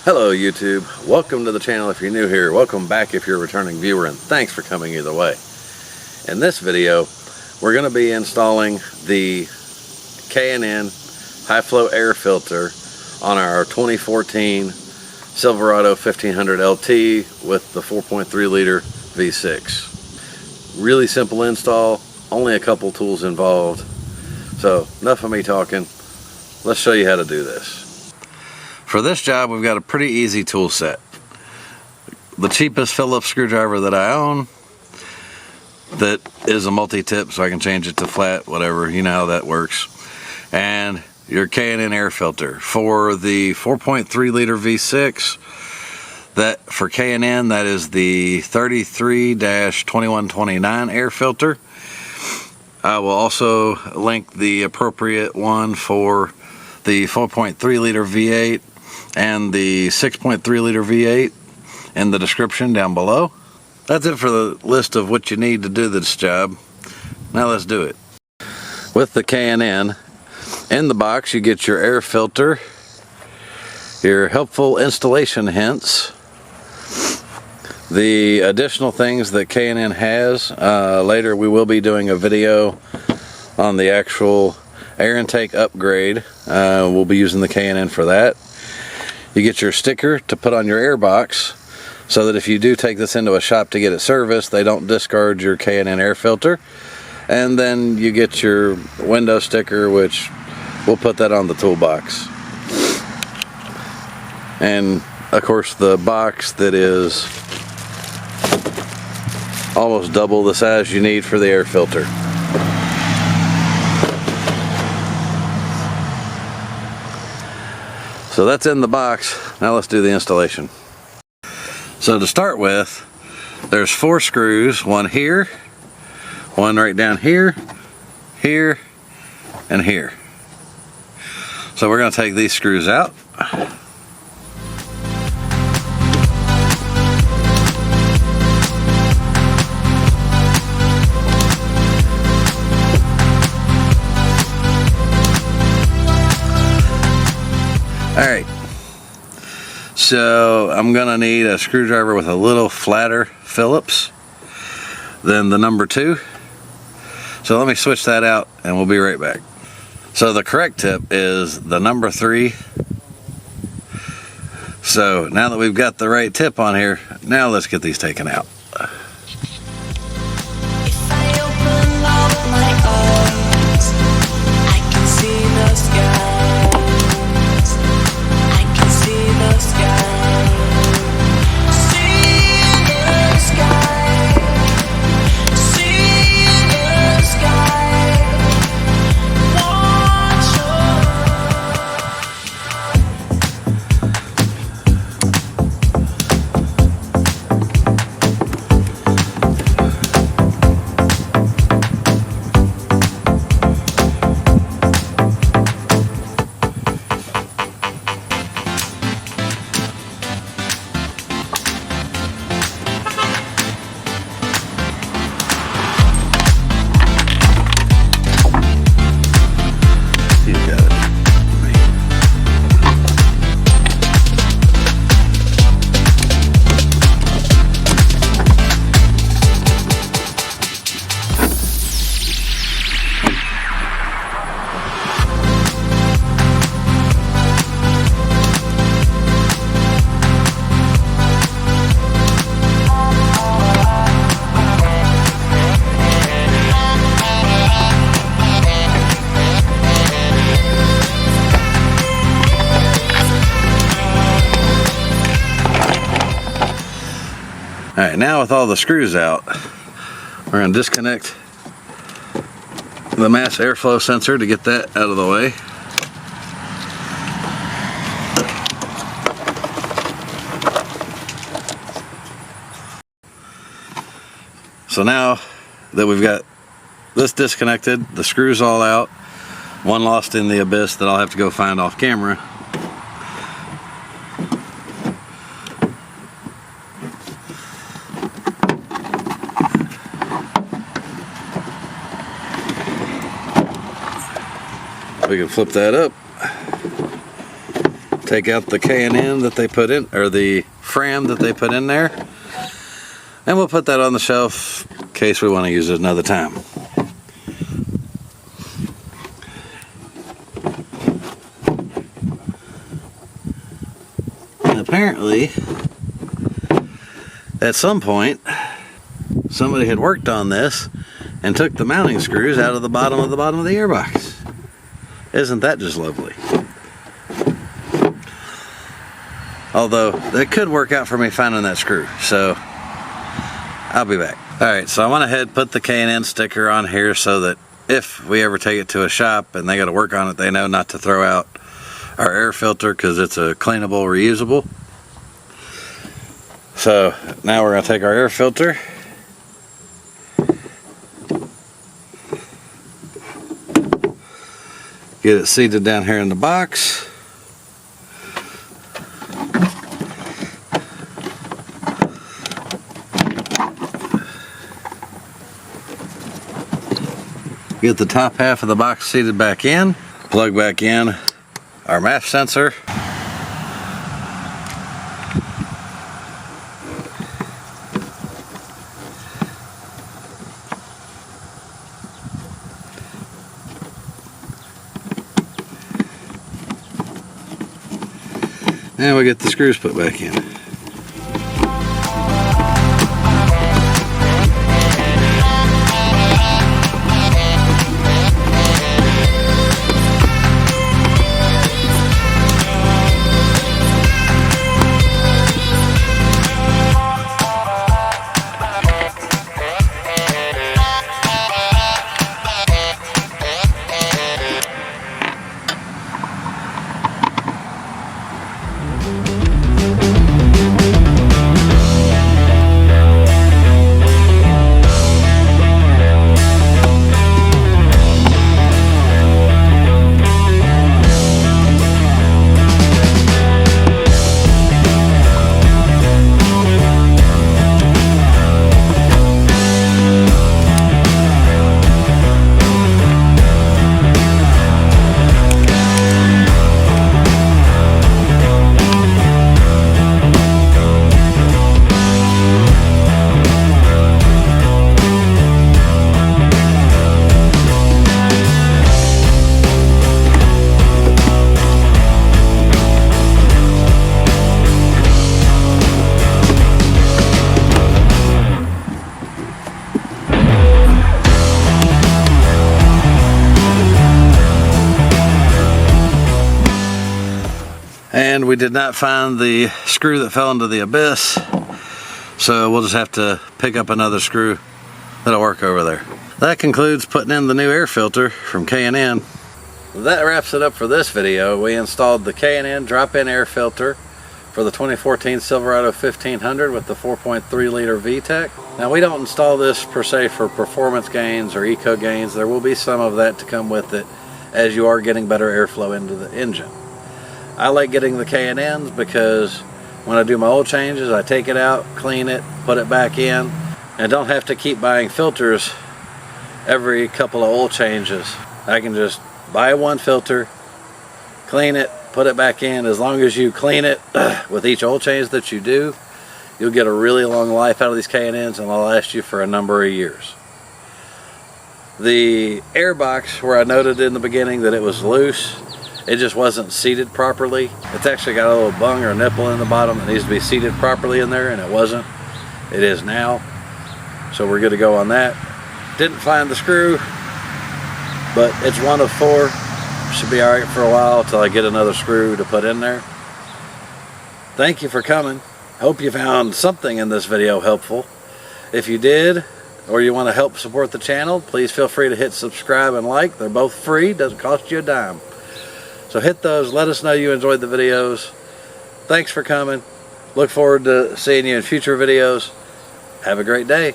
Hello YouTube, welcome to the channel if you're new here, welcome back if you're a returning viewer, and thanks for coming either way. In this video, we're going to be installing the K&N High Flow air filter on our 2014 Silverado 1500 LT with the 4.3 liter V6. Really simple install, only a couple tools involved. So enough of me talking, let's show you how to do this. For this job, we've got a pretty easy tool set. The cheapest Phillips screwdriver that I own, that is a multi-tip, so I can change it to flat, whatever, you know how that works. And your K&N Air filter. For the 4.3 liter V6, that for K&N, that is the 33-2129 air filter. I will also link the appropriate one for the 4.3 liter V8 and the 6.3 liter V8 in the description down below. That's it for the list of what you need to do this job. Now let's do it. With the K&N, in the box you get your air filter, your helpful installation hints, the additional things that K&N has. Later we will be doing a video on the actual air intake upgrade. We'll be using the K&N for that. You get your sticker to put on your air box so that if you do take this into a shop to get it serviced, they don't discard your K&N air filter. And then you get your window sticker, which we'll put that on the toolbox. And of course the box that is almost double the size you need for the air filter. So that's in the box. Now let's do the installation. So to start with, there's 4 screws, one here, one right down here, here, and here. So we're going to take these screws out. Alright, so I'm going to need a screwdriver with a little flatter Phillips than the number 2. So let me switch that out and we'll be right back. So the correct tip is the number 3. So now that we've got the right tip on here, now let's get these taken out. Alright, now with all the screws out, we're going to disconnect the mass airflow sensor to get that out of the way. So now that we've got this disconnected, the screws all out, one lost in the abyss that I'll have to go find off camera. We can flip that up, take out the K&N that they put in, or the Fram that they put in there, and we'll put that on the shelf in case we want to use it another time. And apparently, at some point, somebody had worked on this and took the mounting screws out of the bottom of the airbox. Isn't that just lovely? Although, that could work out for me finding that screw, so I'll be back. Alright, so I went ahead and put the K&N sticker on here so that if we ever take it to a shop and they got to work on it, they know not to throw out our air filter because it's a cleanable, reusable. So, now we're going to take our air filter, get it seated down here in the box. Get the top half of the box seated back in. Plug back in our MAF sensor. And we get the screws put back in. And we did not find the screw that fell into the abyss, so we'll just have to pick up another screw that'll work over there. That concludes putting in the new air filter from K&N. That wraps it up for this video. We installed the K&N drop-in air filter for the 2014 Silverado 1500 with the 4.3 liter VTEC. Now, we don't install this per se for performance gains or eco gains. There will be some of that to come with it as you are getting better airflow into the engine. I like getting the K&Ns because when I do my oil changes, I take it out, clean it, put it back in, and don't have to keep buying filters every couple of oil changes. I can just buy one filter, clean it, put it back in. As long as you clean it with each oil change that you do, you'll get a really long life out of these K&Ns, and they'll last you for a number of years. The air box, where I noted in the beginning that it was loose, it just wasn't seated properly. It's actually got a little bung or nipple in the bottom that needs to be seated properly in there, and it wasn't. It is now, so we're good to go on that. Didn't find the screw, but it's one of 4. Should be alright for a while until I get another screw to put in there. Thank you for coming. Hope you found something in this video helpful. If you did, or you want to help support the channel, please feel free to hit subscribe and like. They're both free, doesn't cost you a dime. So hit those, let us know you enjoyed the videos. Thanks for coming. Look forward to seeing you in future videos. Have a great day.